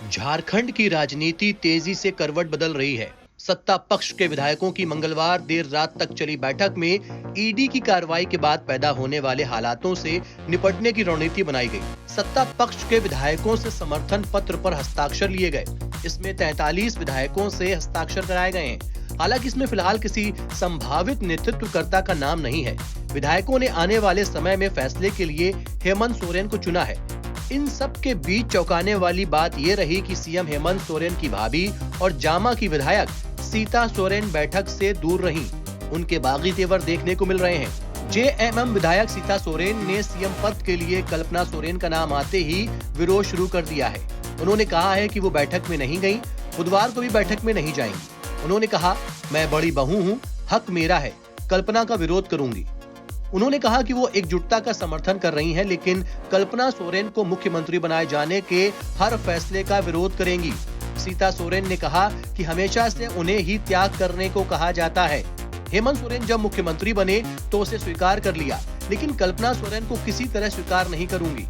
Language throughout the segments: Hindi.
झारखंड की राजनीति तेजी से करवट बदल रही है। सत्ता पक्ष के विधायकों की मंगलवार देर रात तक चली बैठक में ईडी की कार्रवाई के बाद पैदा होने वाले हालातों से निपटने की रणनीति बनाई गई। सत्ता पक्ष के विधायकों से समर्थन पत्र पर हस्ताक्षर लिए गए। इसमें 43 विधायकों से हस्ताक्षर कराए गए हैं। हालांकि इसमें फिलहाल किसी संभावित नेतृत्वकर्ता का नाम नहीं है। विधायकों ने आने वाले समय में फैसले के लिए हेमंत सोरेन को चुना है। इन सब के बीच चौंकाने वाली बात यह रही कि सीएम हेमंत सोरेन की भाभी और जामा की विधायक सीता सोरेन बैठक से दूर रहीं। उनके बागी तेवर देखने को मिल रहे हैं। जेएमएम विधायक सीता सोरेन ने सीएम पद के लिए कल्पना सोरेन का नाम आते ही विरोध शुरू कर दिया है। उन्होंने कहा है कि वो बैठक में नहीं गई, बुधवार को भी बैठक में नहीं जाएंगी। उन्होंने कहा, मैं बड़ी बहू हूँ, हक मेरा है, कल्पना का विरोध करूंगी। उन्होंने कहा कि वो एकजुटता का समर्थन कर रही हैं, लेकिन कल्पना सोरेन को मुख्यमंत्री बनाए जाने के हर फैसले का विरोध करेंगी। सीता सोरेन ने कहा कि हमेशा से उन्हें ही त्याग करने को कहा जाता है। हेमंत सोरेन जब मुख्यमंत्री बने तो उसे स्वीकार कर लिया, लेकिन कल्पना सोरेन को किसी तरह स्वीकार नहीं करूंगी।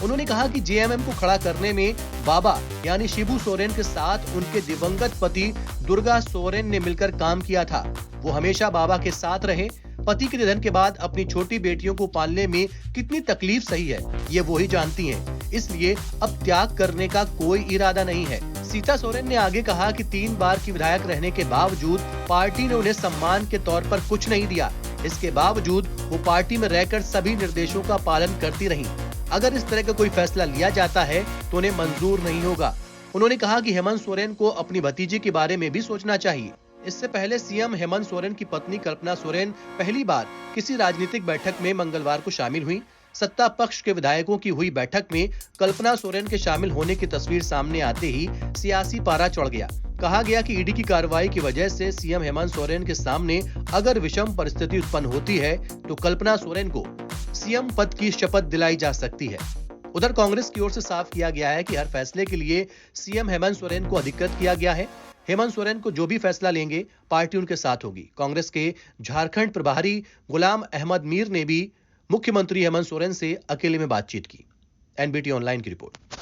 उन्होंने कहा कि जेएमएम को खड़ा करने में बाबा यानी शिबू सोरेन के साथ उनके दिवंगत पति दुर्गा सोरेन ने मिलकर काम किया था। वो हमेशा बाबा के साथ रहे। पति के निधन के बाद अपनी छोटी बेटियों को पालने में कितनी तकलीफ सही है, ये वो ही जानती हैं। इसलिए अब त्याग करने का कोई इरादा नहीं है। सीता सोरेन ने आगे कहा कि 3 बार की विधायक रहने के बावजूद पार्टी ने उन्हें सम्मान के तौर पर कुछ नहीं दिया। इसके बावजूद वो पार्टी में रहकर सभी निर्देशों का पालन करती रहीं। अगर इस तरह का कोई फैसला लिया जाता है तो उन्हें मंजूर नहीं होगा। उन्होंने कहा कि हेमंत सोरेन को अपनी भतीजी के बारे में भी सोचना चाहिए। इससे पहले सीएम हेमंत सोरेन की पत्नी कल्पना सोरेन पहली बार किसी राजनीतिक बैठक में मंगलवार को शामिल हुई। सत्ता पक्ष के विधायकों की हुई बैठक में कल्पना सोरेन के शामिल होने की तस्वीर सामने आते ही सियासी पारा चढ़ गया। कहा गया कि ईडी की कार्रवाई की वजह से सीएम हेमंत सोरेन के सामने अगर विषम परिस्थिति उत्पन्न होती है तो कल्पना सोरेन को सीएम पद की शपथ दिलाई जा सकती है। उधर कांग्रेस की ओर से साफ किया गया है कि हर फैसले के लिए सीएम हेमंत सोरेन को अधिकृत किया गया है। हेमंत सोरेन को जो भी फैसला लेंगे पार्टी उनके साथ होगी। कांग्रेस के झारखंड प्रभारी गुलाम अहमद मीर ने भी मुख्यमंत्री हेमंत सोरेन से अकेले में बातचीत की। एनबीटी ऑनलाइन की रिपोर्ट।